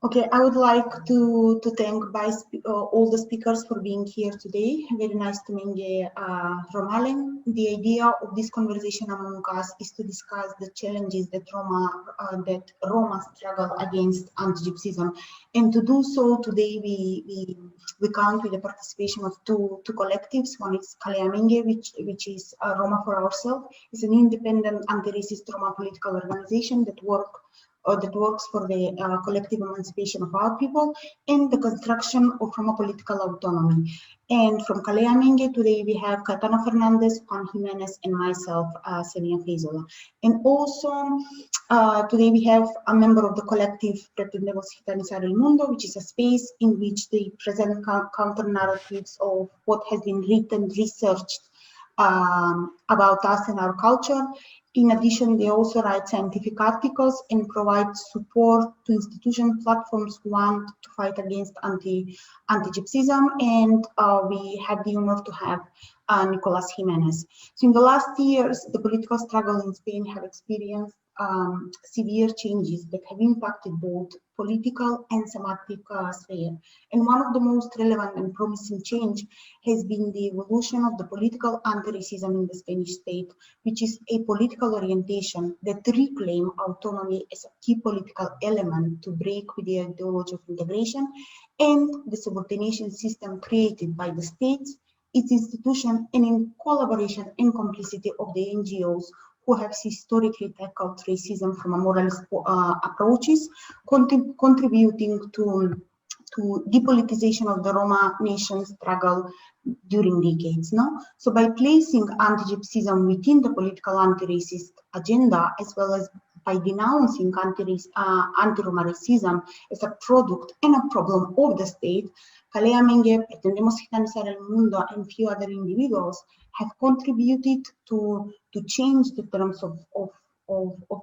Okay, I would like to thank all the speakers for being here today. Very nice to meet Romalen. The idea of this conversation among us is to discuss the challenges that Roma struggle against anti-Gypsyism, and to do so today we count with the participation of two collectives. One is Kale Amenge, which is Roma for Ourselves. It's an independent anti-racist Roma political organization that works for the collective emancipation of our people and the construction of Roma political autonomy. And from Kale Amenge, today we have Cayetano, Fernandez, Juan, Jimenez, and myself, Sebijan Fejzula. And also today we have a member of the collective Pretendemos Gitanizar el Mundo, which is a space in which they present counter narratives of what has been written, researched about us and our culture. In addition, they also write scientific articles and provide support to institution platforms who want to fight against anti-Gypsyism. And we have the honor to have Nicolas Jimenez. So in the last years, the political struggle in Spain have experienced severe changes that have impacted both political and semantic sphere. And one of the most relevant and promising change has been the evolution of the political anti-racism in the Spanish state, which is a political orientation that reclaim autonomy as a key political element to break with the ideology of integration and the subordination system created by the states, its institution, and in collaboration and complicity of the NGOs who have historically tackled racism from a moralist approaches, contributing to depolitization of the Roma Nation struggle during decades. No? So by placing anti-Gypsyism within the political anti-racist agenda, as well as by denouncing anti-Roma racism as a product and a problem of the state, Kale Amenge, Pretendemos Gitanizar el Mundo, and few other individuals have contributed to change the terms of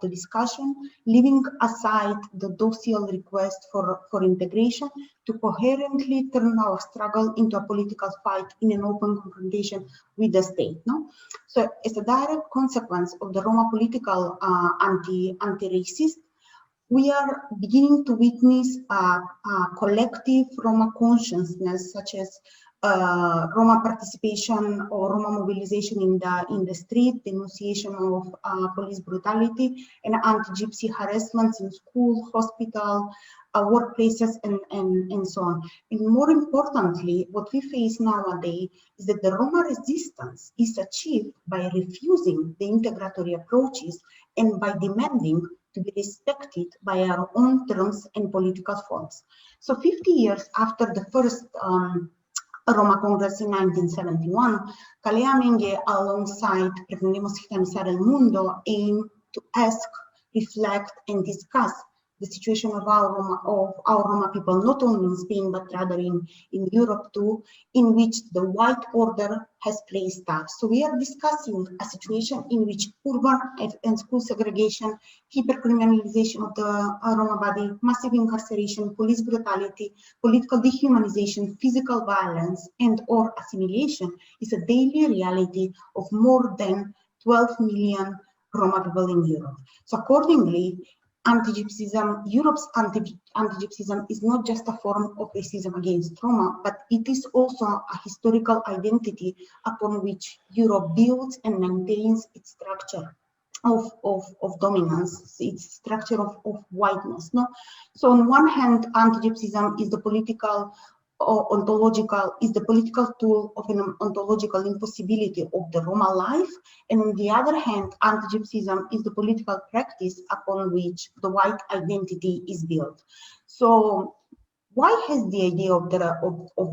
the discussion, leaving aside the docile request for integration to coherently turn our struggle into a political fight in an open confrontation with the state. No? So as a direct consequence of the Roma political anti-racist, we are beginning to witness a collective Roma consciousness, such as Roma participation or Roma mobilization in the street, denunciation of police brutality, and anti-Gypsy harassments in school, hospital, workplaces, and so on. And more importantly, what we face nowadays is that the Roma resistance is achieved by refusing the integratory approaches and by demanding to be respected by our own terms and political forms. So 50 years after the first Roma Congress in 1971, Kale Amenge, alongside Pretendemos Gitanizar el Mundo, aimed to ask, reflect, and discuss the situation of our Roma people, not only in Spain, but rather in Europe too, in which the white order has placed us. So we are discussing a situation in which urban and school segregation, hypercriminalization of the Roma body, massive incarceration, police brutality, political dehumanization, physical violence, and or assimilation is a daily reality of more than 12 million Roma people in Europe. So accordingly, anti-Gypsyism, Europe's anti-Gypsyism is not just a form of racism against Roma, but it is also a historical identity upon which Europe builds and maintains its structure of dominance, its structure of whiteness. No? So on one hand, anti-Gypsyism is the political tool of an ontological impossibility of the Roma life, and on the other hand, anti-Gypsyism is the political practice upon which the white identity is built. So why has the idea of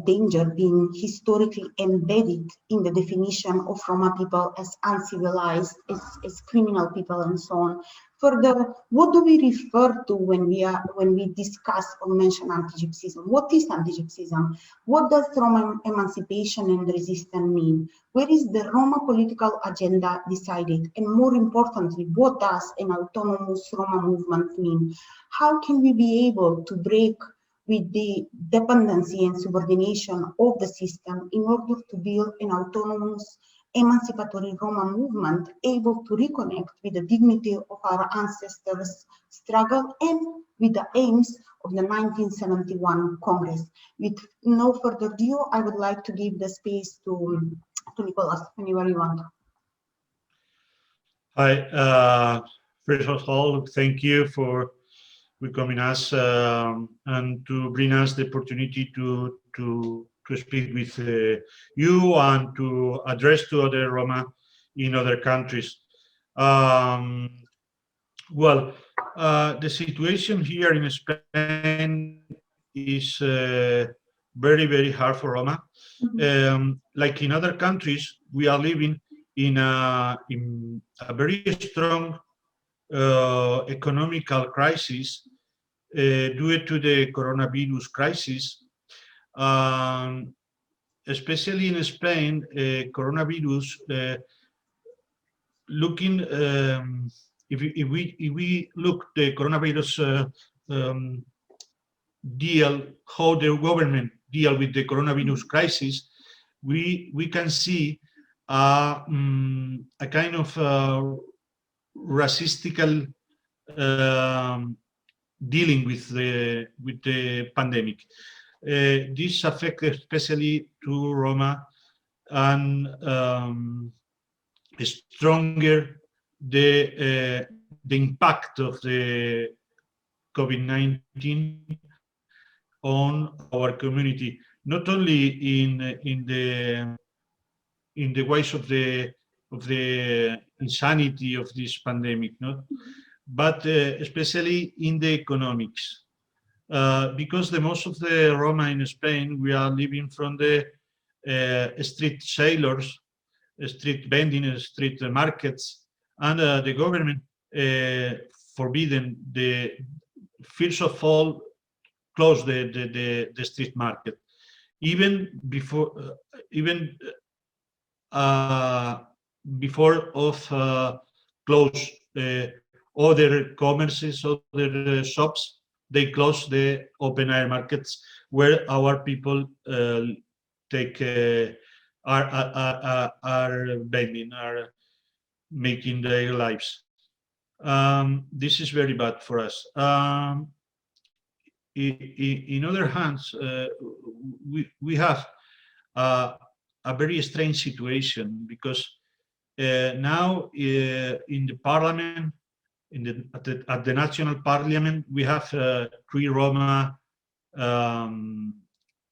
danger been historically embedded in the definition of Roma people as uncivilized, as criminal people, and so on? Further, what do we refer to when we discuss or mention anti-Gypsyism? What is anti-Gypsyism? What does Roma emancipation and resistance mean? Where is the Roma political agenda decided? And more importantly, what does an autonomous Roma movement mean? How can we be able to break with the dependency and subordination of the system in order to build an autonomous emancipatory Roma movement able to reconnect with the dignity of our ancestors' struggle and with the aims of the 1971 Congress. With no further ado, I would like to give the space to Nicholas, whenever you want. Hi, first of all, thank you for welcoming us and to bring us the opportunity to speak with you and to address to other Roma in other countries. Well, the situation here in Spain is very, very hard for Roma. Like in other countries, we are living in a very strong economical crisis due to the coronavirus crisis. Especially in Spain, coronavirus looking if we look the coronavirus deal, how the government deal with the coronavirus crisis, we can see a kind of racistical dealing with the pandemic. This affects especially to Roma, and stronger the impact of the COVID-19 on our community, not only in the ways of the insanity of this pandemic, no, but especially in the economics, because the most of the Roma in Spain, we are living from the street sailors, street vending, street markets, and the government forbidden first of all close the street market, even before before of close other commerces, other shops. They close the open air markets where our people take are vending, are making their lives. This is very bad for us. In other hands, we have a very strange situation, because now in the parliament, at the national parliament, we have 3 Roma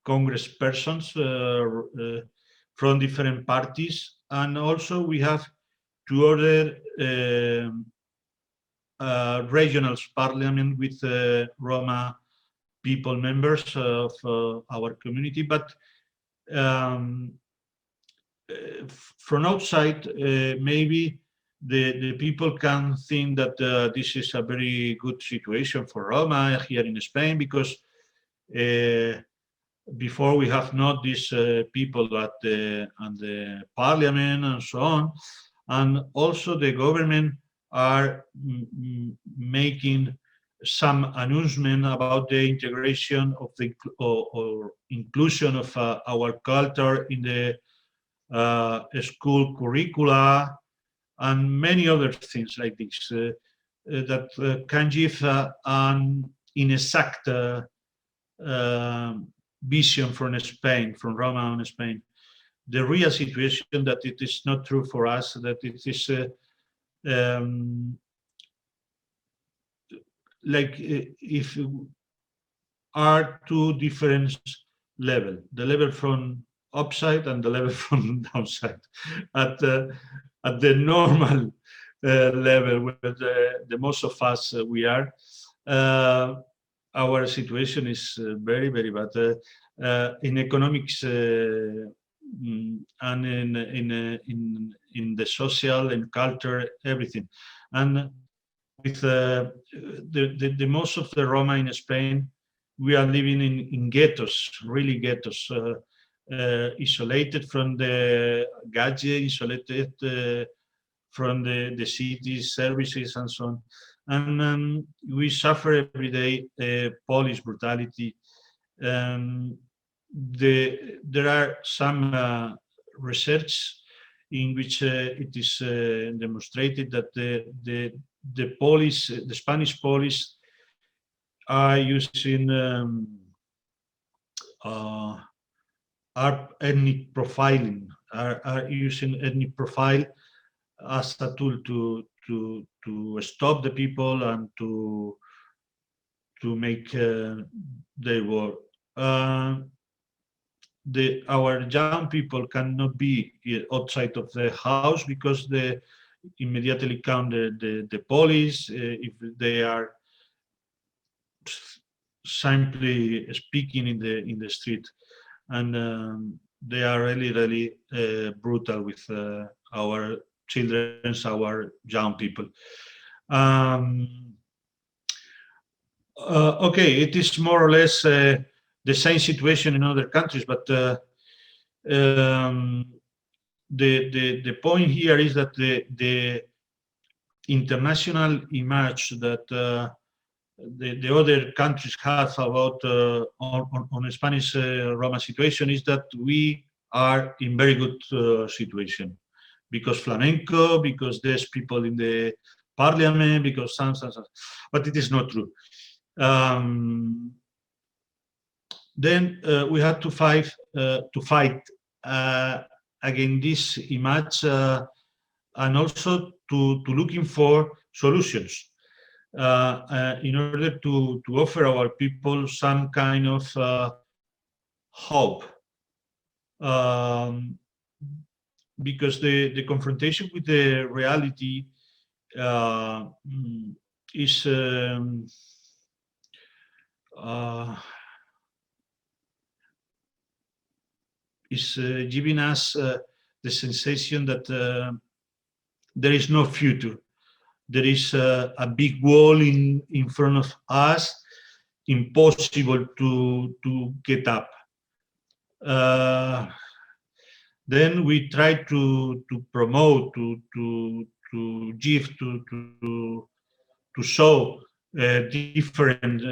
congresspersons from different parties, and also we have 2 other regional parliament with Roma people, members of our community. But from outside, maybe the people can think that this is a very good situation for Roma here in Spain, because before we have not these people at the parliament and so on, and also the government are making some announcement about the integration of the or inclusion of our culture in the school curricula, and many other things like this that can give an inexact vision from Spain, from Roma and Spain. The real situation that it is not true for us, that it is like if are 2 different levels, the level from upside and the level from downside. At the normal level, where the most of us we are, our situation is very, very bad in economics and in the social and culture, everything. And with the most of the Roma in Spain, we are living in ghettos, really ghettos, isolated from the gadget, isolated from the city services and so on. And we suffer every day police brutality. There are some research in which it is demonstrated that the police, the Spanish police, are using are ethnic profiling, are using ethnic profile as a tool to stop the people and to make their work. Our young people cannot be outside of the house because they immediately count the police if they are simply speaking in the street, and they are really brutal with our children, our young people. Okay, it is more or less the same situation in other countries, but the point here is that the international image that the other countries have about on Spanish Roma situation is that we are in very good situation because flamenco, because there's people in the parliament, because some, but it is not true. Then we had to fight against this image and also to looking for solutions in order to offer our people some kind of hope. Because the confrontation with the reality is giving us the sensation that there is no future. There is a big wall in front of us, impossible to get up. Then we try to promote, to give, to show different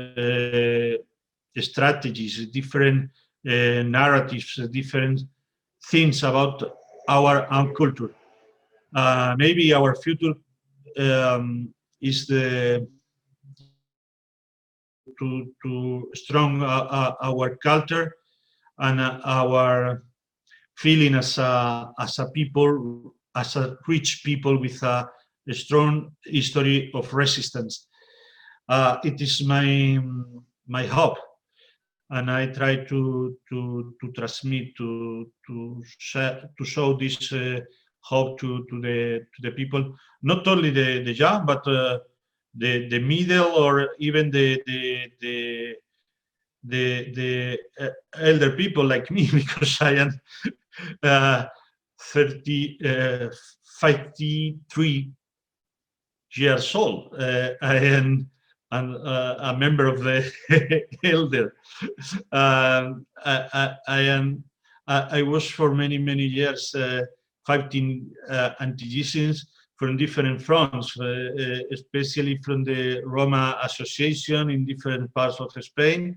strategies, different narratives, different things about our own culture. Maybe our future is to strong our culture and our feeling as a people, as a rich people with a strong history of resistance. It is my hope, and I try to transmit, to show this hope to the people, not only the young, but the middle, or even the elder people like me, because I am 53 years old. I am a member of the elder. I was for many years fighting anti-Gypsies from different fronts, especially from the Roma Association in different parts of Spain,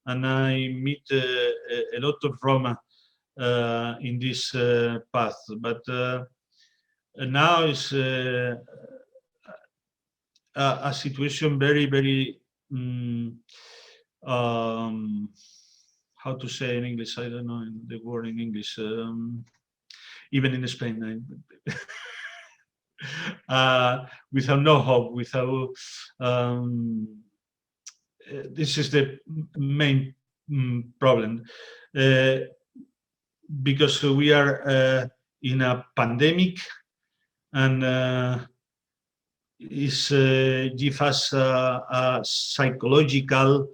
and I meet a lot of Roma in this path. But now it's a situation very how to say in English, I don't know the word in English, even in Spain, without no hope, without this is the main problem, because we are in a pandemic, and it gives us a psychological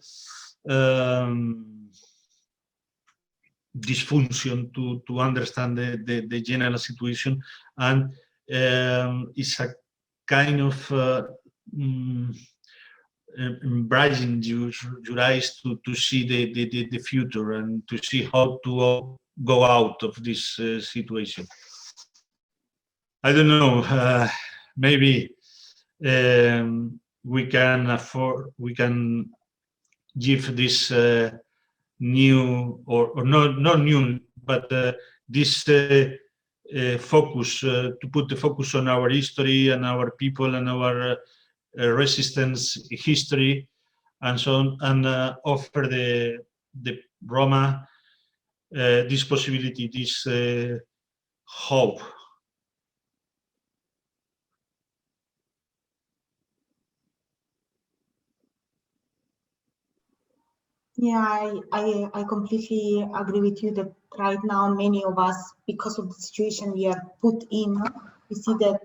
dysfunction to understand the general situation, and it's a kind of embracing your eyes to see the future and to see how to go out of this situation. I don't know, maybe we can give this new, or not new, but this focus, to put the focus on our history and our people and our resistance history, and so on, and offer the Roma this possibility, this hope. Yeah, I completely agree with you that right now many of us, because of the situation we are put in, we see that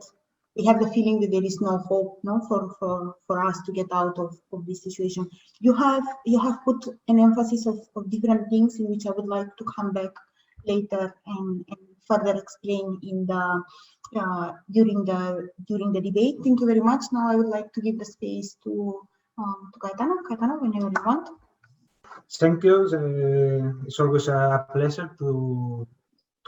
we have the feeling that there is no hope, no, for us to get out of this situation. You have put an emphasis of different things in which I would like to come back later and further explain in the during the debate. Thank you very much. Now I would like to give the space to Cayetano. Cayetano, whenever you want. Thank you. It's always a pleasure to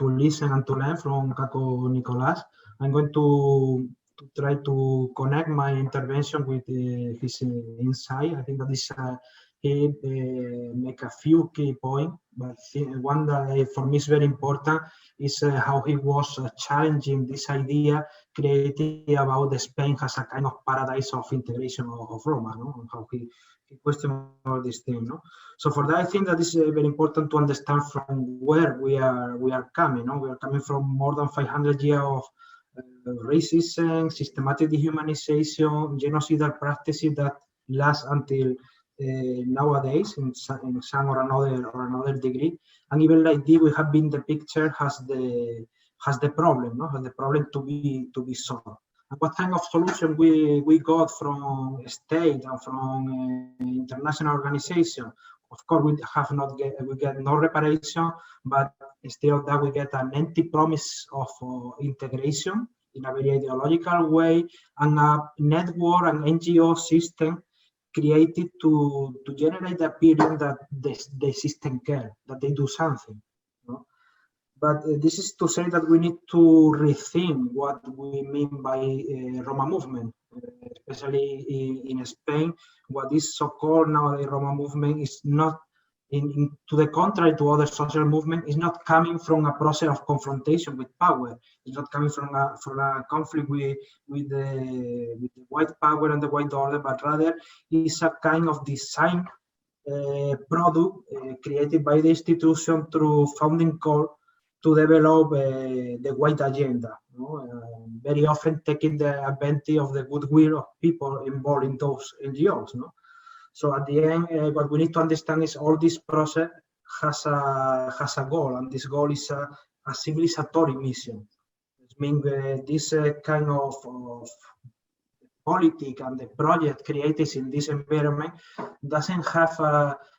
listen and to learn from Kako Nicolas. I'm going to try to connect my intervention with his insight. I think that is he make a few key points, but one that for me is very important is how he was challenging this idea created about the Spain as a kind of paradise of integration of Roma, no? How he question all these things, no? So for that, I think that is very important to understand from where we are coming. No? We are coming from more than 500 years of racism, systematic dehumanization, genocidal practices that last until nowadays in some or another degree. And even like this, we have been the picture has the problem, no? Has the problem to be solved. And what kind of solution we got from state and from international organization? Of course, we get no reparation, but instead of that, we get an empty promise of integration in a very ideological way, and a network and NGO system created to generate the appearance that the system care, that they do something. You know? But this is to say that we need to rethink what we mean by Roma movement, especially in Spain. What is so-called now the Roma movement is not, to the contrary to other social movements, is not coming from a process of confrontation with power. It's not coming from a conflict with the white power and the white order, but rather is a kind of design product created by the institution through founding call to develop the white agenda, you know? Very often taking the advantage of the goodwill of people involved in those NGOs. No? So at the end, what we need to understand is all this process has a goal, and this goal is a civilizatory mission. It means this kind of politics and the project created in this environment doesn't have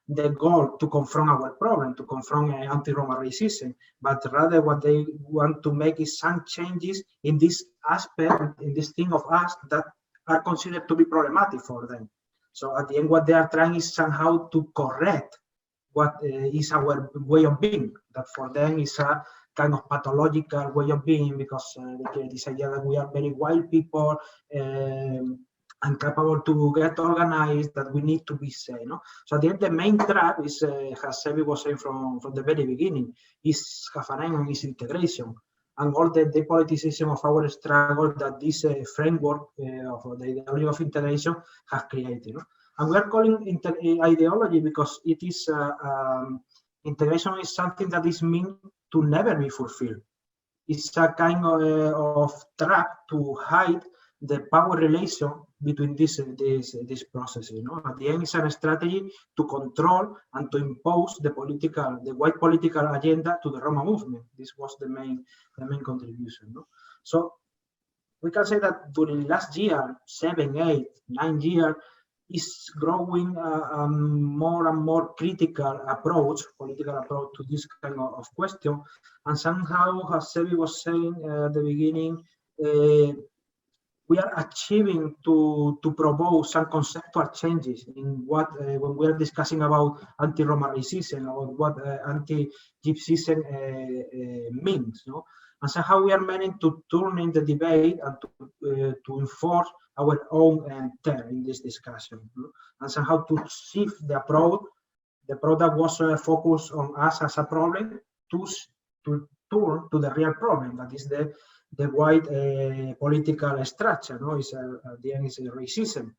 the goal to confront our problem, to confront anti-Roma racism, but rather what they want to make is some changes in this aspect, in this thing of us that are considered to be problematic for them. So at the end, what they are trying is somehow to correct what is our way of being, that for them is a kind of pathological way of being, because this idea that we are very wild people, incapable to get organized, that we need to be safe. No? So at the end, the main trap is, as Sebi was saying from the very beginning, is Hafanen and is integration. And all the depolitization of our struggle that this framework of the ideology of integration has created. No? And we are calling ideology because it is integration is something that is meant to never be fulfilled. It's a kind of trap to hide the power relation between these processes. You know? At the end, it's a strategy to control and to impose the white political agenda to the Roma movement. This was the main contribution. No? So we can say that during last year, 7, 8, 9 years, is growing a more and more critical political approach to this kind of question. And somehow, as Sebi was saying at the beginning, we are achieving to propose some conceptual changes in what, when we are discussing about anti-Roma racism, about what anti-Gypsyism means. No? And somehow we are meaning to turn in the debate and to enforce our own term in this discussion. No? And somehow to shift the approach that was focused on us as a problem, to turn to the real problem, that is the white political structure. No? Is at the end is racism.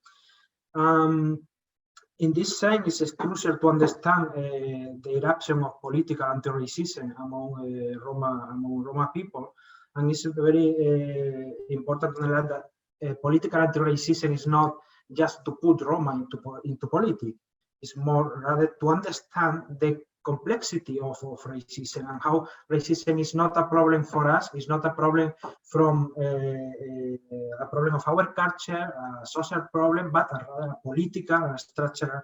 in this sense, it's crucial to understand the eruption of political anti-racism among Roma people, and it's very important to understand that political anti-racism is not just to put Roma into politics. It's more rather to understand the complexity of racism and how racism is not a problem for us. It's not a problem from a problem of our culture, a social problem, but a rather political and structural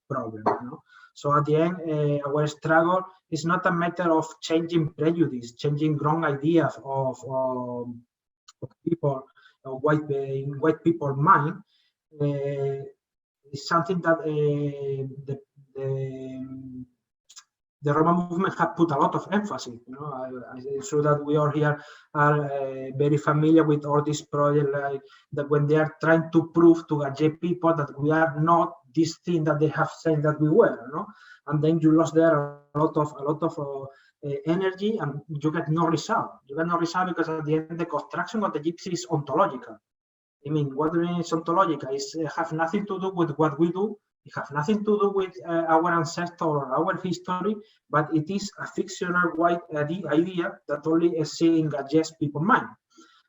problem. You know? So at the end, our struggle is not a matter of changing prejudice, changing wrong ideas of people, white people mind. It's something that the Roma movement have put a lot of emphasis. You know, I'm sure that we all here are very familiar with all these projects, like that when they are trying to prove to gay people that we are not this thing that they have said that we were. You know? And then you lost there a lot of energy, and you get no result. You get no result because at the end, the construction of the gypsy is ontological. I mean, what do you mean it's ontological? It has nothing to do with what we do. It has nothing to do with our ancestors or our history, but it is a fictional white idea that only is seeing against people's mind.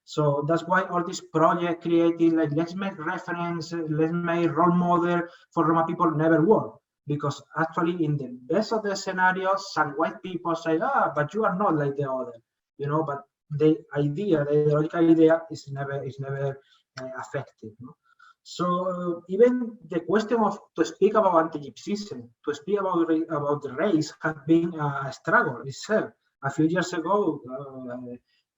So that's why all this project created, like, let's make reference, let's make role model for Roma people never work. Because actually, in the best of the scenarios, some white people say, but you are not like the other, you know, but the idea, the ideological idea is never effective. No? So even the question of to speak about anti-Gypsyism, to speak about the race, has been a struggle itself. A few years ago,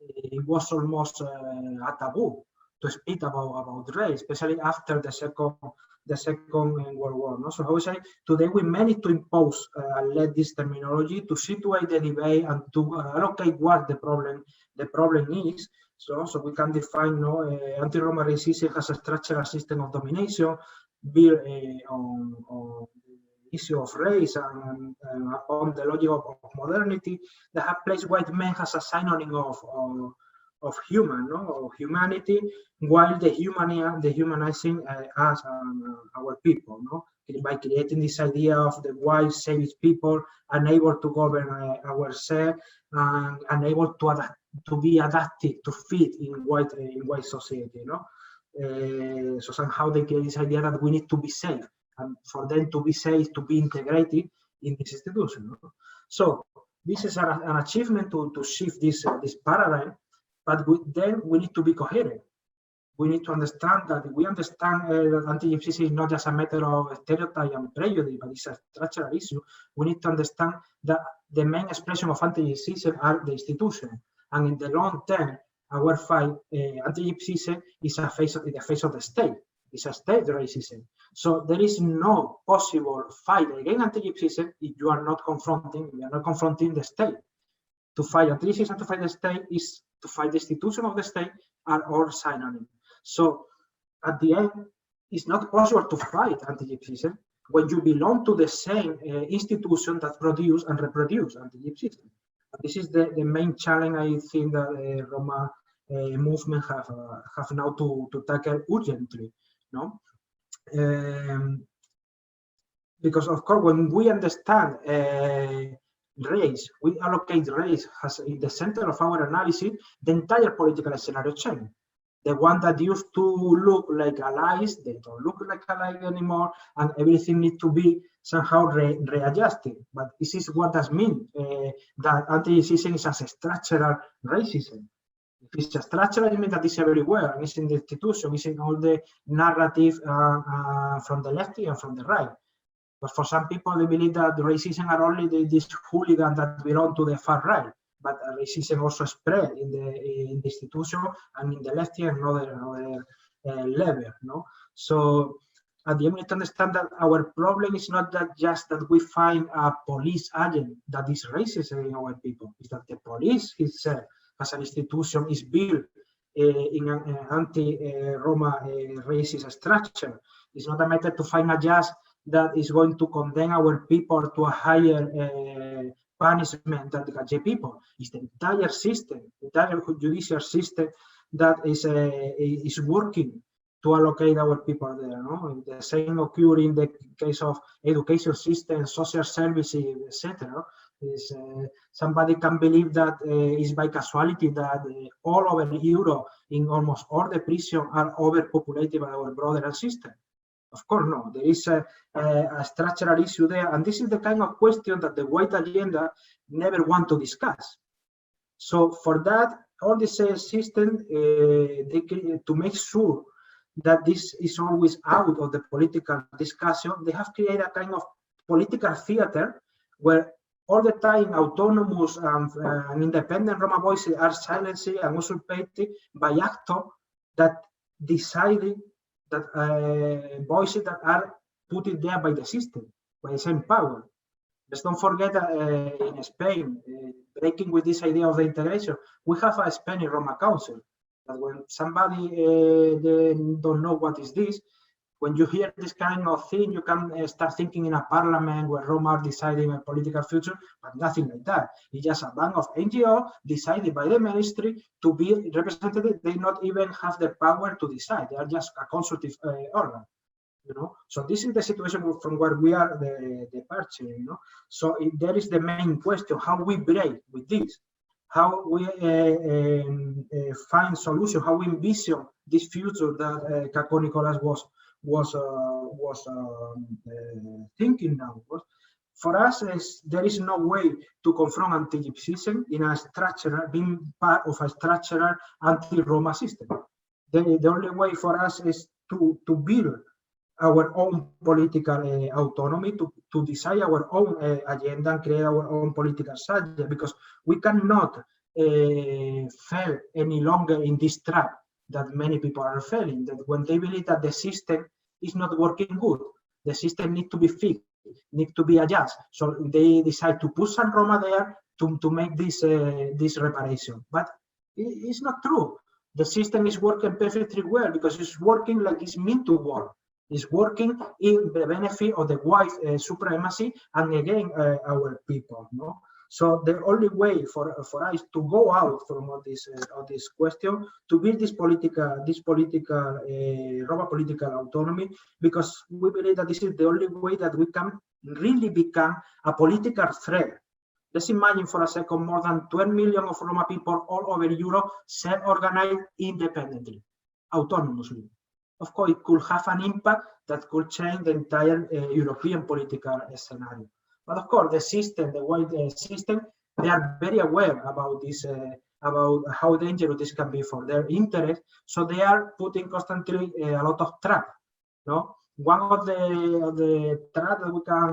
it was almost a taboo to speak about race, especially after the second World War. No? So I would say today we managed to impose let this terminology to situate the debate and to allocate what the problem is. So we can define anti-Roma racism as a structural system of domination built on the issue of race and upon the logic of modernity that have placed white men as a synonym of humanity, while dehumanizing us and our people, by creating this idea of the white savage people unable to govern ourselves and unable to be adapted to fit in white society. So somehow they create this idea that we need to be safe, and for them to be safe, to be integrated in this institution. So this is an achievement to shift this paradigm. But then we need to be coherent. We need to understand that that anti-Gypsyism is not just a matter of stereotype and prejudice, but it's a structural issue. We need to understand that the main expression of anti-Gypsyism are the institution. And in the long term, our fight, anti-Gypsyism is in the face of the state. It's a state racism. So there is no possible fight against anti-Gypsyism if you are not confronting the state. To fight anti-Gypsyism, to fight the state is to fight the institution of the state are all synonym. So at the end, it's not possible to fight anti-Gypsyism when you belong to the same institution that produce and reproduce anti-Gypsyism. This is the main challenge I think that the Roma movement have now to tackle urgently. No? Because of course, when we understand race, we allocate race as in the center of our analysis, the entire political scenario change. The one that used to look like allies, they don't look like allies anymore, and everything needs to be somehow readjusted. But this is what does mean that anti-Gypsyism is a structural racism. If it's a structural, it means that it's everywhere, and it's in the institution, it's in all the narrative from the left and from the right. But for some people, they believe that the racism are only these hooligans that belong to the far right. But racism also spread in the institution and in the left and another level. No? So at the end, we need to understand that our problem is not that just that we find a police agent that is racist in our people. It's that the police itself, as an institution, is built in an anti-Roma racist structure. It's not a matter to find a judge that is going to condemn our people to a higher punishment than the gay people. It's the entire system, the entire judicial system that is working to allocate our people there. No, the same occur in the case of education system, social services, etc. Is somebody can believe that is by casualty that all over Europe, in almost all the prisons, are overpopulated by our brothers and sisters. Of course, no. There is a structural issue there, and this is the kind of question that the white agenda never want to discuss. So for that, all this system, to make sure that this is always out of the political discussion, they have created a kind of political theater where all the time autonomous and independent Roma voices are silenced and usurpated by actors that decided that voices that are put there by the system, by the same power. Let's don't forget that in Spain, breaking with this idea of the integration, we have a Spanish Roma Council. But when somebody don't know what is this, when you hear this kind of thing, you can start thinking in a parliament where Roma are deciding a political future, but nothing like that. It's just a bunch of NGOs decided by the ministry to be represented. They not even have the power to decide. They are just a consultative organ. You know, so this is the situation from where we are the departure. You know, so there is the main question: how we break with this, how we find solution, how we envision this future that Caco Nicolas was thinking now. For us, there is no way to confront anti-Gypsyism in a structural, being part of a structural anti-Roma system. The only way for us is to build our own political autonomy, to decide our own agenda and create our own political subject, because we cannot fail any longer in this trap that many people are failing, that when they believe that the system is not working good, the system needs to be fixed, needs to be adjusted. So they decide to put some Roma there to make this reparation. But it's not true. The system is working perfectly well because it's working like it's meant to work. It's working in the benefit of the white supremacy and again our people. No? So the only way for us to go out from all this question, to build this political Roma political autonomy, because we believe that this is the only way that we can really become a political threat. Let's imagine for a second more than 12 million of Roma people all over Europe self-organized independently, autonomously. Of course, it could have an impact that could change the entire European political scenario. But of course, the system, the white system, they are very aware about this, about how dangerous this can be for their interest. So they are putting constantly a lot of trap. No, one of the trap that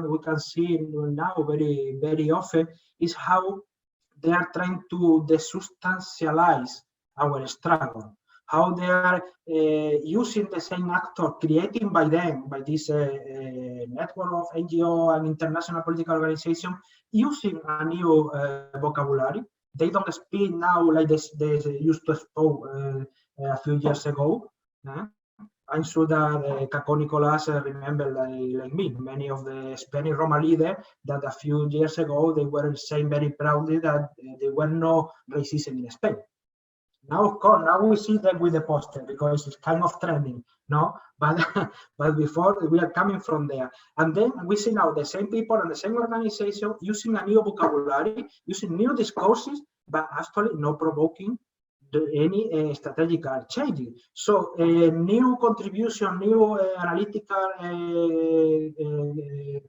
we can see now very often is how they are trying to desubstantialize our struggle. How they are using the same actor created by them, by this network of NGO and international political organization, using a new vocabulary. They don't speak now like they used to speak a few years ago. I'm sure that Caco Nicolas remember like me, many of the Spanish Roma leaders that a few years ago they were saying very proudly that there were no racism in Spain. Now, of course, now we see them with the poster because it's kind of trending, no? But before we are coming from there, and then we see now the same people and the same organization using a new vocabulary, using new discourses, but actually not provoking any strategical changes. So, new contribution, new analytical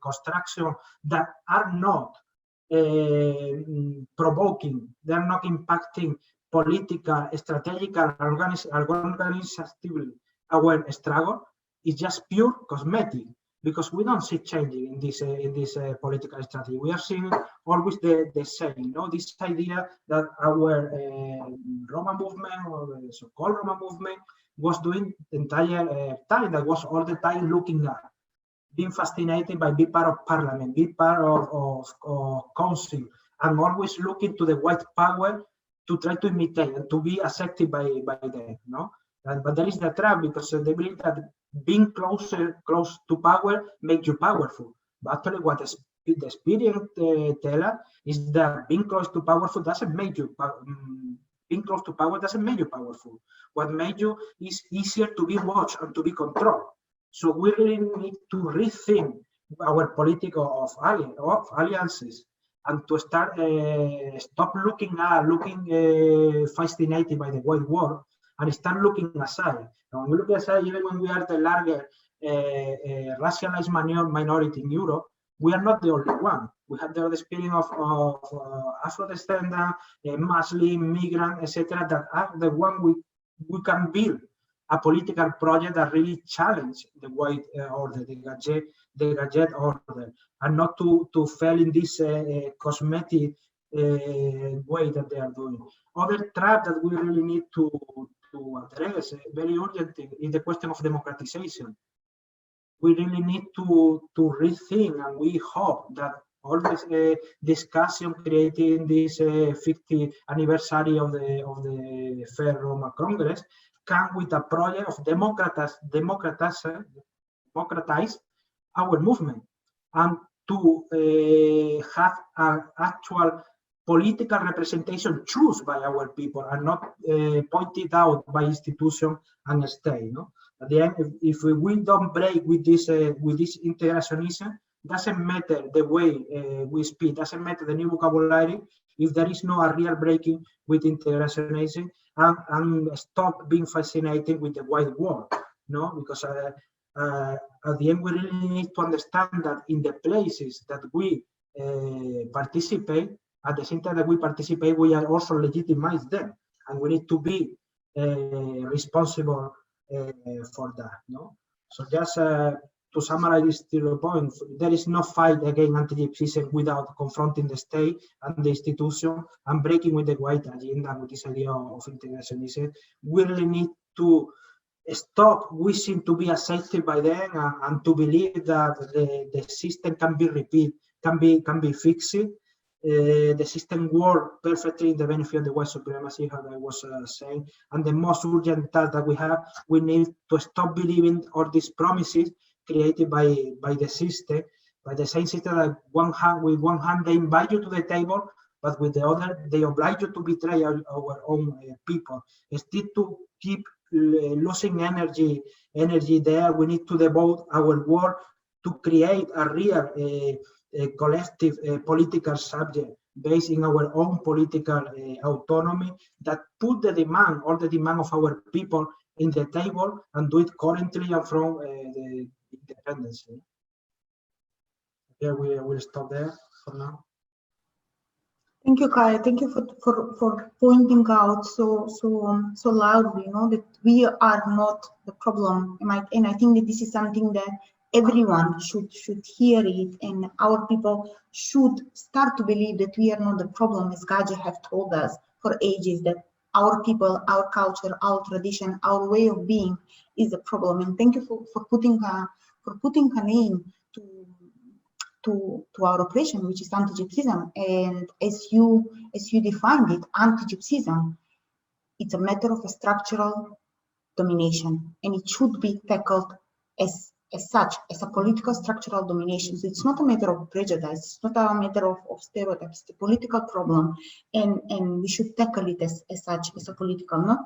construction that are not provoking, they are not impacting political, strategical, organizatively our struggle is just pure cosmetic, because we don't see changing in this political strategy. We are seeing always the same. No, this idea that our Roma movement or the so-called Roma movement was doing the entire time. That was all the time looking at, being fascinated by being part of parliament, being part of council, and always looking to the white power to try to imitate and to be accepted by them, no? But there is the trap, because they believe that being close to power makes you powerful. But actually, what the experience tell us is that being close to powerful doesn't make you being close to power doesn't make you powerful. What makes you is easier to be watched and to be controlled. So we really need to rethink our political of alliances and to start stop looking fascinated by the white war and start looking aside. And when we look aside, even when we are the larger racialized minority in Europe, we are not the only one. We have the experience of Afro-descendant, Muslim, migrant, etc., that are the one we can build a political project that really challenge the white order, the gadget order, and not to fail in this cosmetic way that they are doing. Other trap that we really need to address very urgently is the question of democratization. We really need to rethink, and we hope that all this discussion creating this 50th anniversary of the Fair Roma Congress come with a project of democratize our movement and to have an actual political representation chosen by our people and not pointed out by institution and state. No? At the end, if we don't break with this integrationism, doesn't matter the way we speak, doesn't matter the new vocabulary, if there is no a real breaking with integrationism and stop being fascinated with the white world. No, because at the end, we really need to understand that in the places that we participate, at the same time that we participate, we are also legitimize them, and we need to be responsible for that. No, so just to summarize this point, there is no fight against anti-Gypsyism without confronting the state and the institution and breaking with the white agenda with this idea of integrationism. We really need to stop wishing to be accepted by them and to believe that the system can be repeated, can be fixed. The system works perfectly in the benefit of the white supremacy, as I was saying. And the most urgent task that we need to stop believing all these promises created by the system, by the same system that with one hand they invite you to the table, but with the other they oblige you to betray our own people. Instead to keep losing energy there, we need to devote our work to create a real collective political subject based in our own political autonomy that put all the demand of our people in the table and do it currently and from the independence. Yeah, we will stop there for now. Thank you, Kyle. Thank you for pointing out so loudly, that we are not the problem. And I think that this is something that everyone should hear it, and our people should start to believe that we are not the problem, as Gaja have told us for ages, that our people, our culture, our tradition, our way of being is the problem. And thank you for putting a name to our oppression, which is anti-Gypsyism. And as you defined it, anti-Gypsyism, it's a matter of a structural domination, and it should be tackled as such, as a political structural domination. So it's not a matter of prejudice, it's not a matter of stereotypes, it's a political problem, and we should tackle it as such, as a political, no?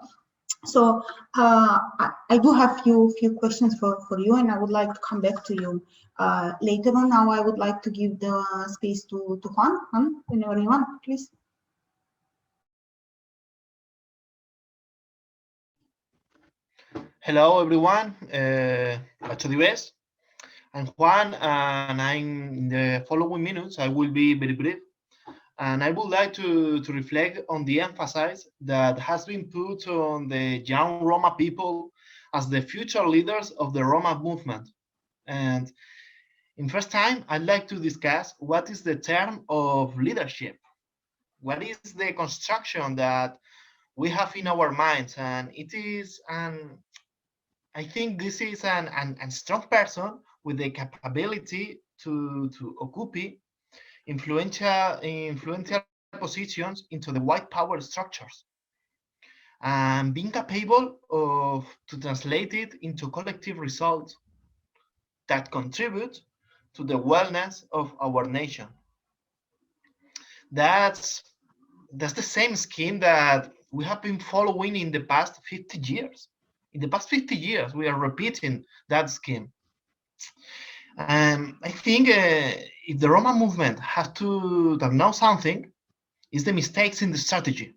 So I do have few questions for you, and I would like to come back to you later on. Now I would like to give the space to Juan. Juan, whenever you want, please. Hello, everyone. Mucho the best. I'm Juan, and in the following minutes, I will be very brief. And I would like to reflect on the emphasis that has been put on the young Roma people as the future leaders of the Roma movement. And in first time, I'd like to discuss what is the term of leadership. What is the construction that we have in our minds? And it is I think this is a strong person with the capability to occupy influential positions into the white power structures, and being capable to translate it into collective results that contribute to the wellness of our nation. That's the same scheme that we have been following in the past 50 years. In the past 50 years, we are repeating that scheme. I think if the Roma movement has to know something, it's the mistakes in the strategy.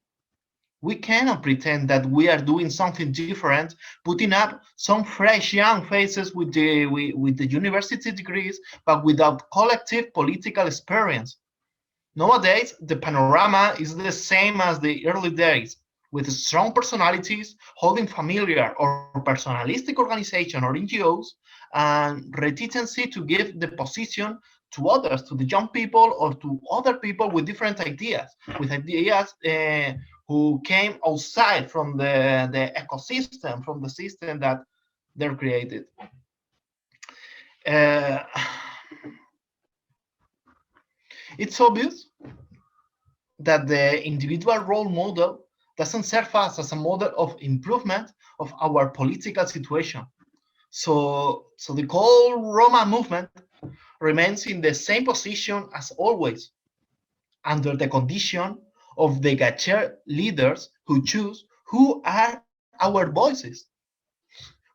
We cannot pretend that we are doing something different, putting up some fresh young faces with the university degrees, but without collective political experience. Nowadays, the panorama is the same as the early days, with strong personalities holding familiar or personalistic organizations or NGOs, and reticency to give the position to others, to the young people or to other people with different ideas, who came outside from the ecosystem, from the system that they're created. It's obvious that the individual role model doesn't serve us as a model of improvement of our political situation. So the whole Roma movement remains in the same position as always, under the condition of the Gache leaders who choose who are our voices.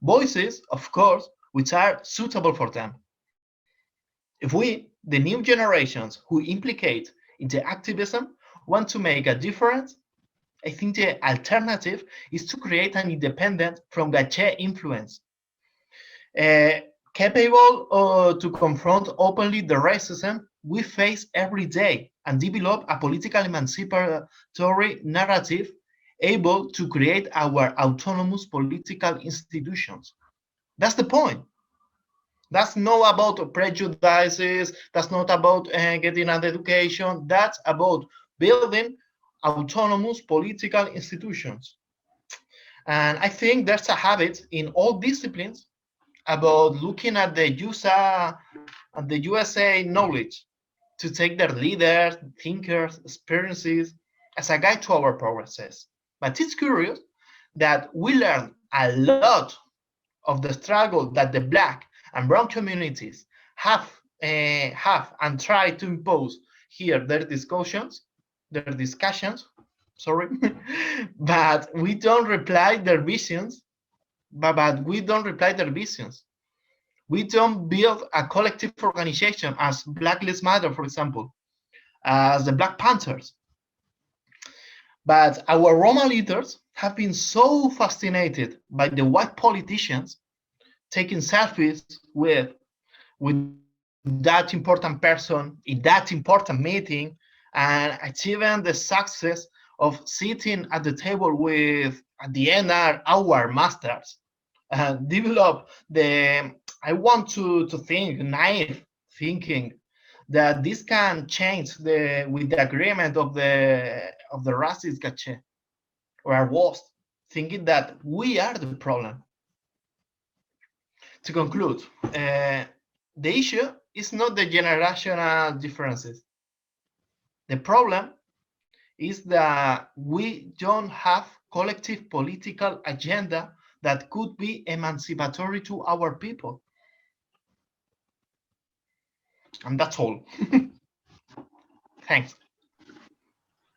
Voices, of course, which are suitable for them. If we, the new generations who implicate into activism, want to make a difference, I think the alternative is to create an independent from Gache influence, capable to confront openly the racism we face every day and develop a political emancipatory narrative able to create our autonomous political institutions. That's the point. That's not about prejudices, that's not about getting an education, that's about building autonomous political institutions. And I think there's a habit in all disciplines about looking at the USA knowledge to take their leaders, thinkers, experiences as a guide to our progresses. But it's curious that we learn a lot of the struggle that the Black and brown communities have and try to impose here their discussions, sorry, but we don't reply their visions, but we don't reply their visions. We don't build a collective organization as Black Lives Matter, for example, as the Black Panthers. But our Roma leaders have been so fascinated by the white politicians taking selfies with that important person in that important meeting and achieving the success of sitting at the table with, at the end, our masters, develop the, I want to think, naive thinking that this can change with the agreement of the racist Gache, or was thinking that we are the problem. To conclude, the issue is not the generational differences. The problem is that we don't have collective political agenda that could be emancipatory to our people. And that's all. Thanks.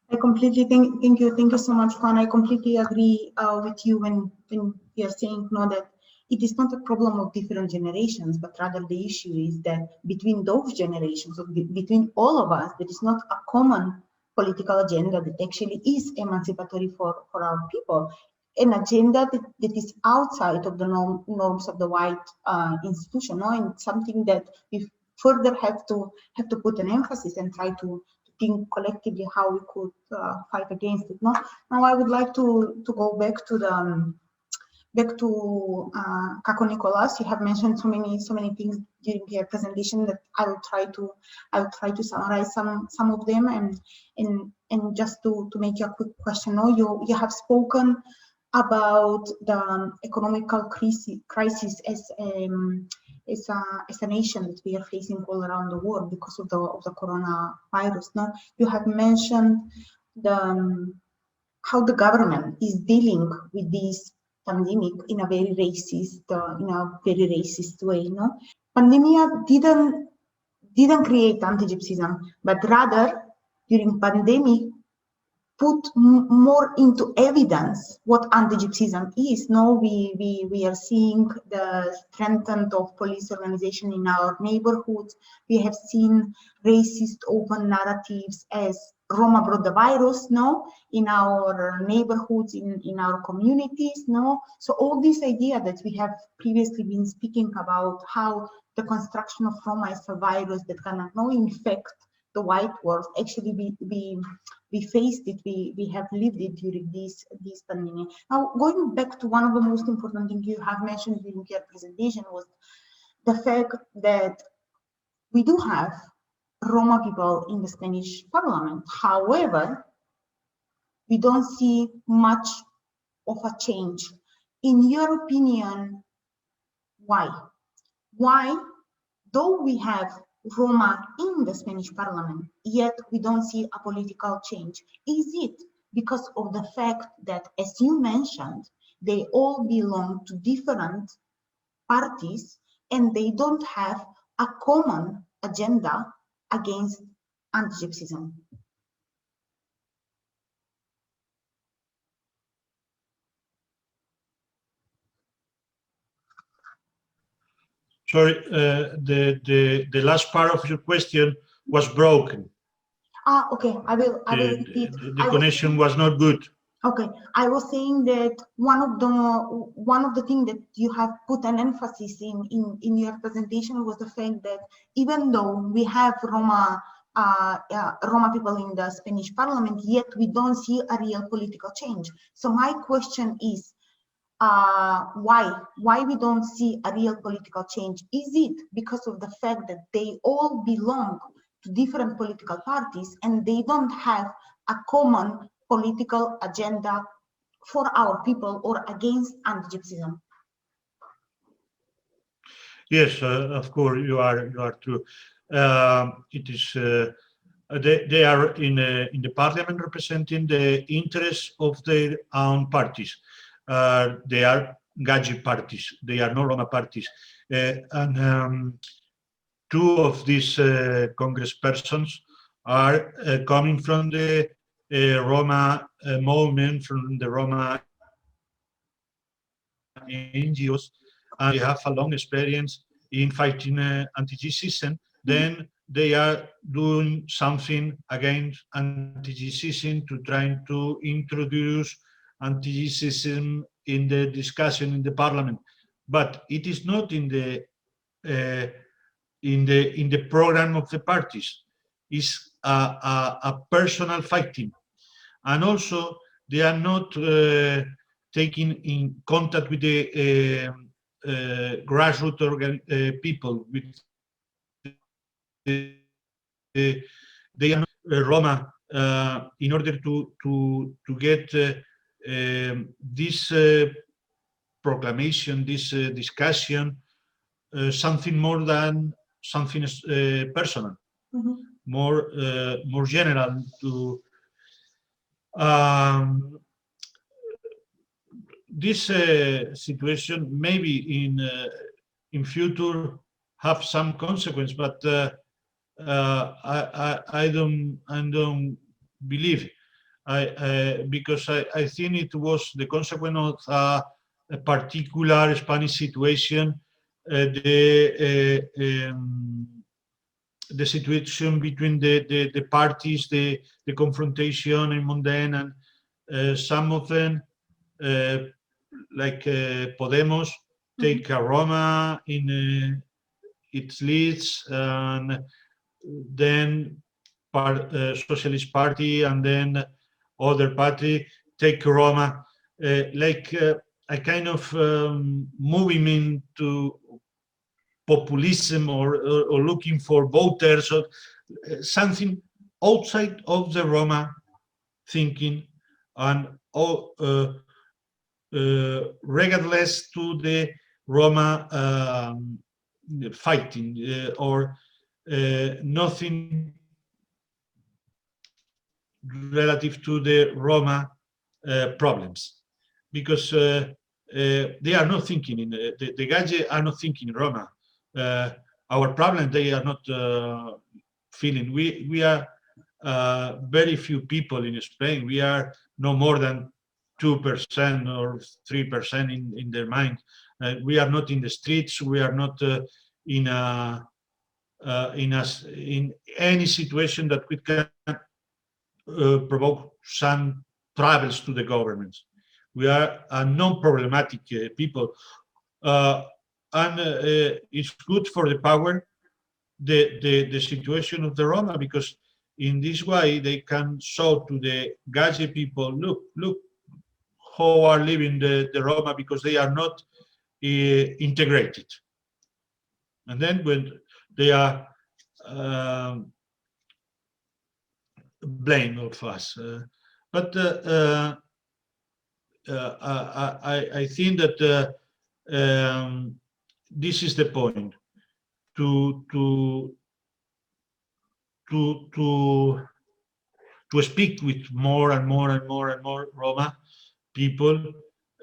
I completely thank you so much, Juan. I completely agree with you when you're saying that it is not a problem of different generations, but rather the issue is that between those generations, or between all of us, there is not a common political agenda that actually is emancipatory for our people, an agenda that is outside of the norms of the white institution, and something that we further have to put an emphasis and try to think collectively how we could fight against it. Now I would like to go back to Kako Nicolas. You have mentioned so many things during your presentation that I will try to summarize some of them and just to make you a quick question. You have spoken about the economical crisis as a nation that we are facing all around the world because of the coronavirus. Now you have mentioned how the government is dealing with this pandemic in a very racist way. Pandemia didn't create anti-Gypsyism, but rather during pandemic put more into evidence what anti-Gypsyism is. No, we are seeing the strengthening of police organization in our neighborhoods. We have seen racist open narratives as Roma brought the virus, no, in our neighborhoods, in our communities, no. So all this idea that we have previously been speaking about, how the construction of Roma is a virus that can now infect the white world, actually we faced it, we have lived it during this pandemic. Now, going back to one of the most important things you have mentioned during your presentation was the fact that we do have Roma people in the Spanish parliament. However, we don't see much of a change. In your opinion, why? Why, though we have Roma in the Spanish parliament, yet we don't see a political change? Is it because of the fact that, as you mentioned, they all belong to different parties and they don't have a common agenda against anti-Gypsyism? Sorry, the last part of your question was broken. Ah, okay, I will repeat. The connection was not good. Okay, I was saying that one of the things that you have put an emphasis in your presentation was the fact that even though we have Roma people in the Spanish parliament, yet we don't see a real political change. So my question is, why we don't see a real political change? Is it because of the fact that they all belong to different political parties and they don't have a common political agenda for our people or against anti-Gypsyism? Yes, of course, you are true. It is they are in the parliament representing the interests of their own parties. They are gadget parties. They are no Roma parties, and two of these congresspersons are coming from the Roma movement, from the Roma NGOs, and they have a long experience in fighting anti-Gypsyism. Then they are doing something against anti-Gypsyism, to trying to introduce anti-Gypsyism in the discussion in the parliament. But it is not in the program of the parties. It's a personal fighting, and also they are not taking in contact with the grassroots people. They are not Roma in order to get this proclamation, this discussion, something more than something personal, more general. To this situation maybe in future have some consequence, but I don't believe, because I think it was the consequence of a particular Spanish situation, the situation between the parties, the confrontation in Mondane, and some of them, like Podemos, take a Roma in its leads, and then Socialist Party, and then other party take Roma, like a kind of moving into populism, or looking for voters, or something outside of the Roma thinking, and regardless to the Roma fighting, or nothing relative to the Roma problems, because they are not thinking in the gadget are not thinking in Roma. Our problem they are not feeling. We are very few people in Spain. We are no more than 2% or 3% in their mind. We are not in the streets. We are not in any situation that we can provoke some troubles to the governments. We are a non-problematic people, and it's good for the power, the situation of the Roma, because in this way they can show to the Gazi people, look how are living the Roma, because they are not integrated. And then when they are blamed of us, but I think that this is the point, to speak with more and more and more and more Roma people,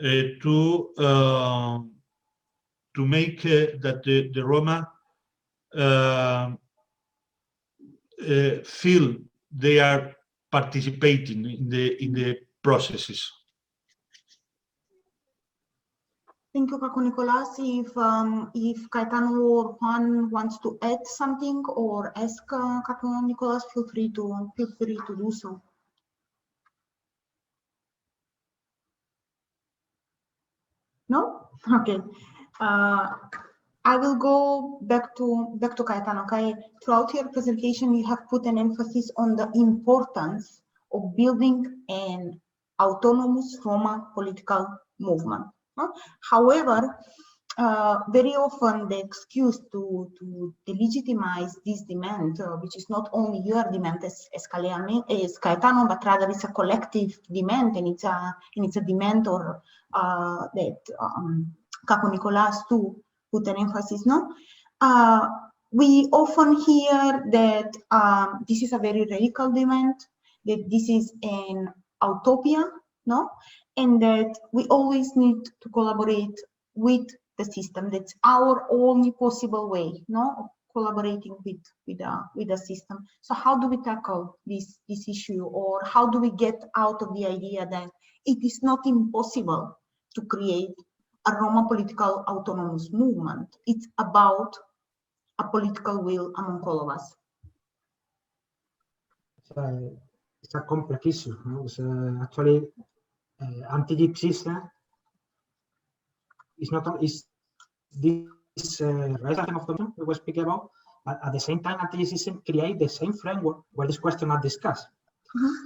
to make that the Roma feel they are participating in the processes. Thank you, Kako Nicolas. If Cayetano or Juan wants to add something or ask Kako Nicolas, feel free to do so. No? Okay. I will go back to Cayetano. Throughout your presentation, you have put an emphasis on the importance of building an autonomous Roma political movement. However, very often the excuse to delegitimize this demand, which is not only your demand as Cayetano, but rather it's a collective demand, and it's a demand or that Kako Nicolas too put an emphasis. No, we often hear that this is a very radical demand, that this is an utopia, no, and that we always need to collaborate with the system. That's our only possible way, no, of collaborating with the system. So how do we tackle this issue, or how do we get out of the idea that it is not impossible to create a Roma political autonomous movement? It's about a political will among all of us. It's a complex issue. No? Actually, anti-Gypsyism is not only this realization of the we were speaking about, but at the same time, anti-Gypsyism create the same framework where this question are discussed.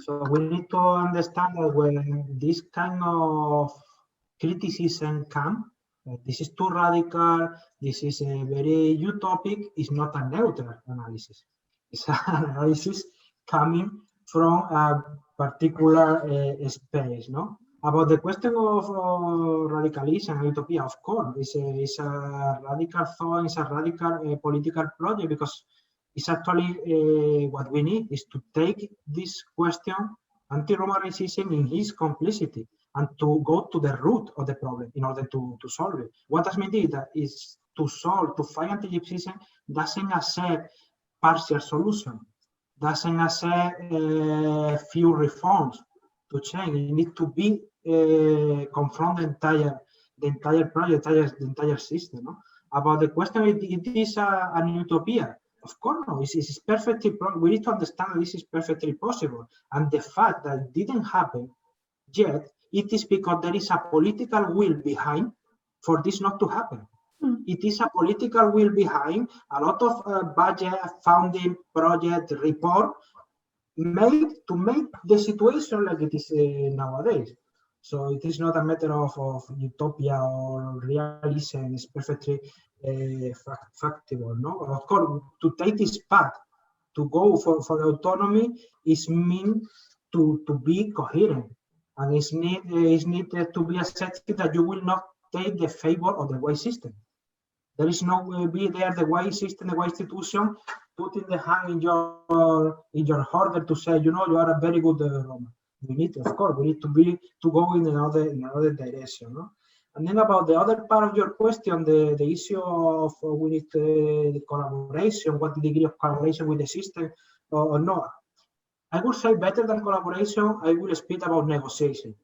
So we need to understand that when this kind of criticism comes, this is too radical, this is a very utopic, it's not a neutral analysis. It's an analysis coming from a particular space, no? About the question of radicalism and utopia, of course, it's a radical thought, it's a radical political project, because it's actually what we need is to take this question, anti-Roma racism, in his complicity, and to go to the root of the problem in order to solve it. What does mean that is to fight anti-Gypsyism doesn't accept partial solution, doesn't accept few reforms to change. You need to be confront the entire project, the entire system. No? About the question, it is an utopia. Of course, no. It's perfectly. We need to understand that this is perfectly possible, and the fact that it didn't happen yet, it is because there is a political will behind for this not to happen. It is a political will behind a lot of budget, funding, project, report made to make the situation like it is nowadays. So it is not a matter of utopia or realism. It's perfectly factible. No, of course, to take this path, to go for the autonomy, is mean to be coherent, and it's needed to be accepted that you will not take the favor of the white system. There is no will be there the white system, the white institution, putting the hand in your order to say, you know, you are a very good Roma. We need, of course, we need to go in another direction. No? And then about the other part of your question, the issue of we need the collaboration, what degree of collaboration with the system or not. I would say better than collaboration, I will speak about negotiation.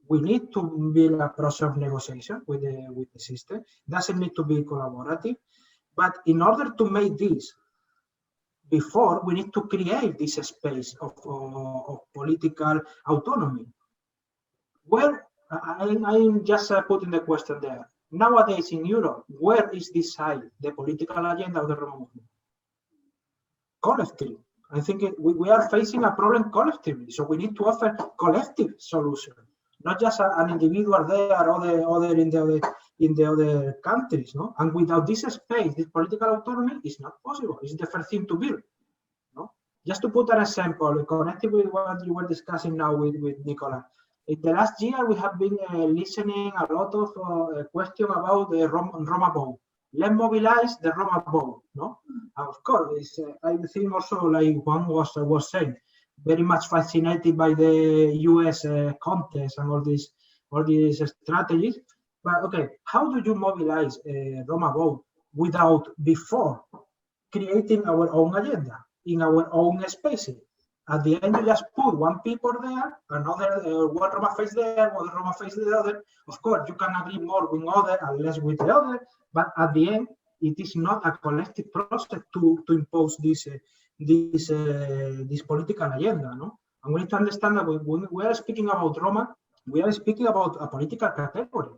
We need to build a process of negotiation with the system. It doesn't need to be collaborative. But in order to make this, before we need to create this space of political autonomy. Well, I'm just putting the question there. Nowadays in Europe, where is decided the political agenda of the Roma movement? Collectively. I think we are facing a problem collectively, so we need to offer collective solution, not just an individual there or other in the other countries, no. And without this space, this political autonomy is not possible. It's the first thing to build, no. Just to put an example, connected with what you were discussing now with Nicola. In the last year, we have been listening a lot of questions about the Roma vote. Let's mobilize the Roma vote, no? And of course, it's, I think also like Juan was saying, very much fascinated by the US context and all these strategies. But okay, how do you mobilize Roma vote without before creating our own agenda in our own spaces? At the end, you just put one people there, another one Roma face there, one Roma face the other. Of course, you can agree more with other and less with the other, but at the end, it is not a collective process to impose this political agenda, no? And we need to understand that when we are speaking about Roma, we are speaking about a political category.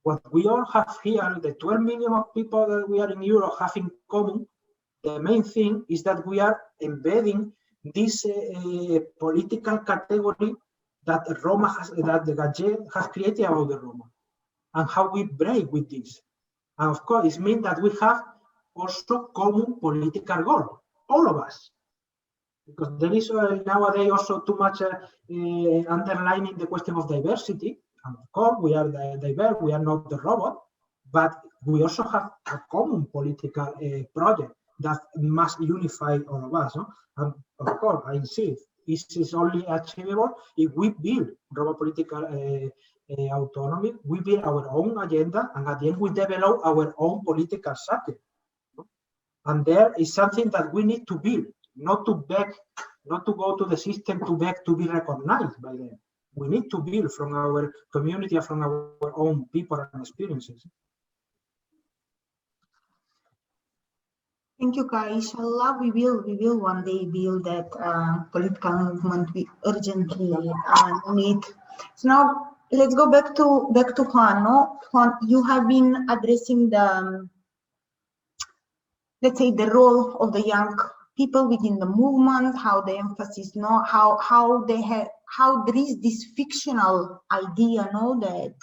What we all have here, the 12 million of people that we are in Europe have in common, the main thing is that we are embedding this political category that Roma has, that the Gage has created about the Roma, and how we break with this. And of course, it means that we have also common political goal, all of us, because there is nowadays also too much underlining the question of diversity. And of course, we are diverse, we are not the robot, but we also have a common political project that must unify all of us. No? And of course, I insist, this is only achievable if we build Roma political autonomy, we build our own agenda, and at the end we develop our own political subject. And there is something that we need to build, not to beg, not to go to the system to beg to be recognized by them. We need to build from our community and from our own people and experiences. Thank you, Kai. Inshallah, we will one day build that political movement we urgently need. So now let's go back to Juan. No, Juan, you have been addressing the, let's say, the role of the young people within the movement, how the emphasis, no, how there is this fictional idea, no, that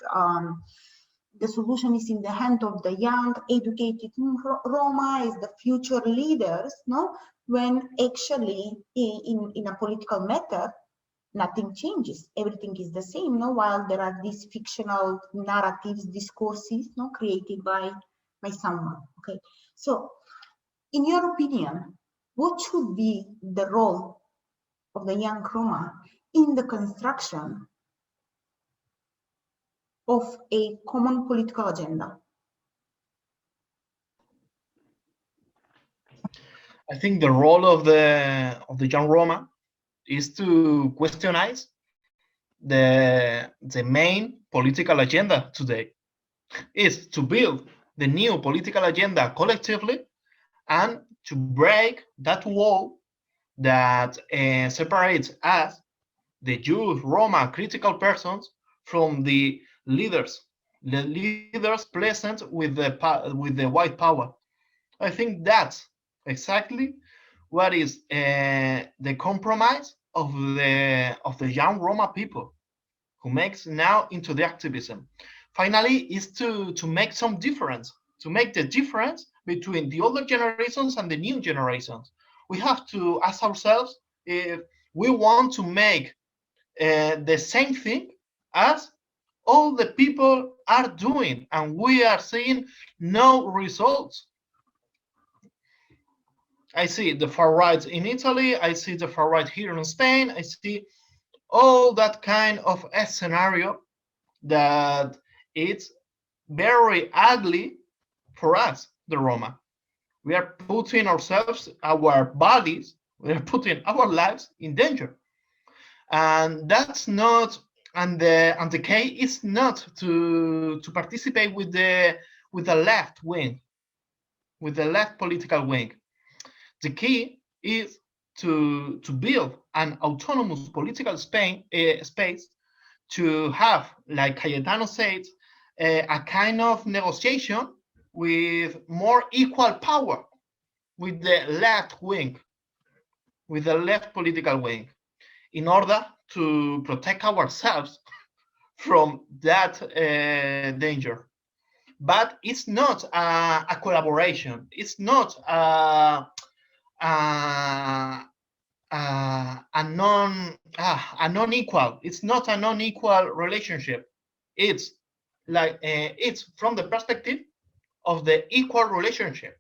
the solution is in the hand of the young, educated Roma as the future leaders, no? When actually in a political matter, nothing changes. Everything is the same, no? While there are these fictional narratives, discourses, no, created by someone. Okay. So, in your opinion, what should be the role of the young Roma in the construction of a common political agenda? I think the role of the young Roma is to questionize the main political agenda today, is to build the new political agenda collectively and to break that wall that separates us, the Jews, Roma, critical persons, from the leaders present with the white power. I think that's exactly what is the compromise of the young Roma people, who makes now into the activism. Finally, is to make some difference, to make the difference between the older generations and the new generations. We have to ask ourselves if we want to make the same thing as all the people are doing, and we are seeing no results. I see the far right in Italy, I see the far right here in Spain, I see all that kind of a scenario that it's very ugly for us, the Roma. We are putting ourselves, our bodies, We are putting our lives in danger. And that's not, and the key is not to participate with the left wing, with the left political wing. The key is to build an autonomous political space, to have, like Cayetano said, a kind of negotiation with more equal power with the left wing, with the left political wing, in order to protect ourselves from that danger. But it's not a collaboration. It's not a non-equal. It's not a non-equal relationship. It's like it's from the perspective of the equal relationship.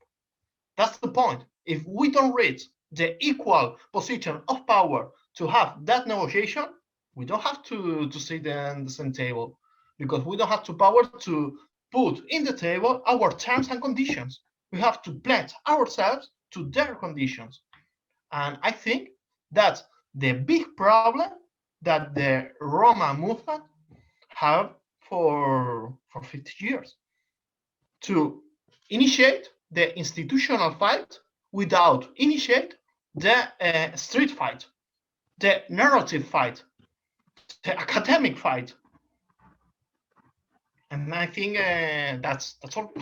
That's the point. If we don't reach the equal position of power to have that negotiation, we don't have to sit in the same table, because we don't have the power to put in the table our terms and conditions. We have to pledge ourselves to their conditions. And I think that's the big problem that the Roma movement have for 50 years. To initiate the institutional fight without initiate the street fight, the narrative fight, the academic fight. And I think that's all.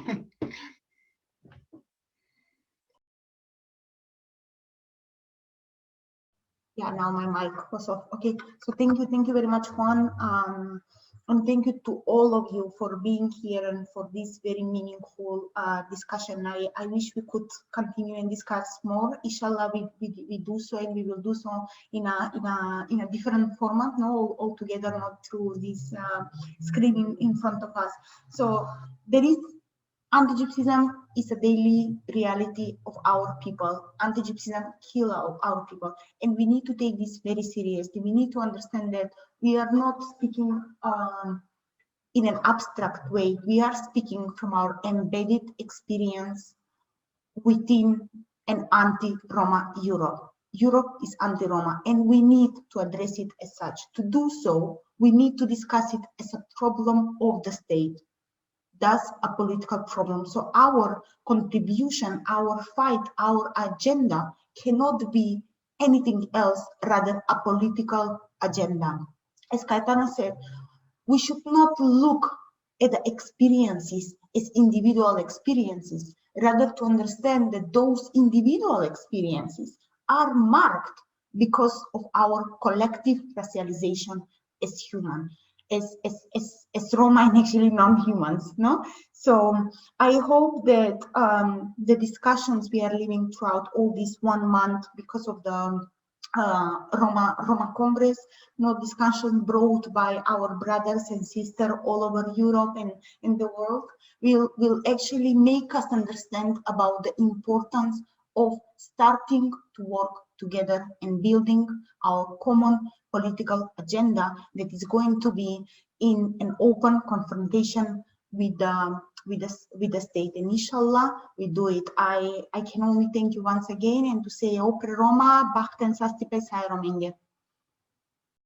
Yeah, now my mic was off. Okay, so thank you very much, Juan. And thank you to all of you for being here and for this very meaningful discussion. I wish we could continue and discuss more. Inshallah, we do so, and we will do so in a different format, no, all together, not through this screen in front of us. So there is anti-Gypsyism is a daily reality of our people. Anti-Gypsyism kills our people, and we need to take this very seriously. We need to understand that we are not speaking in an abstract way. We are speaking from our embedded experience within an anti-Roma Europe. Europe is anti-Roma, and we need to address it as such. To do so, we need to discuss it as a problem of the state. That's a political problem. So our contribution, our fight, our agenda cannot be anything else rather a political agenda. As Cayetano said, we should not look at the experiences as individual experiences, rather to understand that those individual experiences are marked because of our collective racialization as human. As Roma and actually non-humans, no? So I hope that the discussions we are living throughout all this 1 month, because of the Roma Congress, no, discussion brought by our brothers and sisters all over Europe and in the world, will actually make us understand about the importance of starting to work together and building our common political agenda that is going to be in an open confrontation with the state. And inshallah, we do it. I can only thank you once again and to say, Opre Roma, Bachten Sastipes Hai Amenge.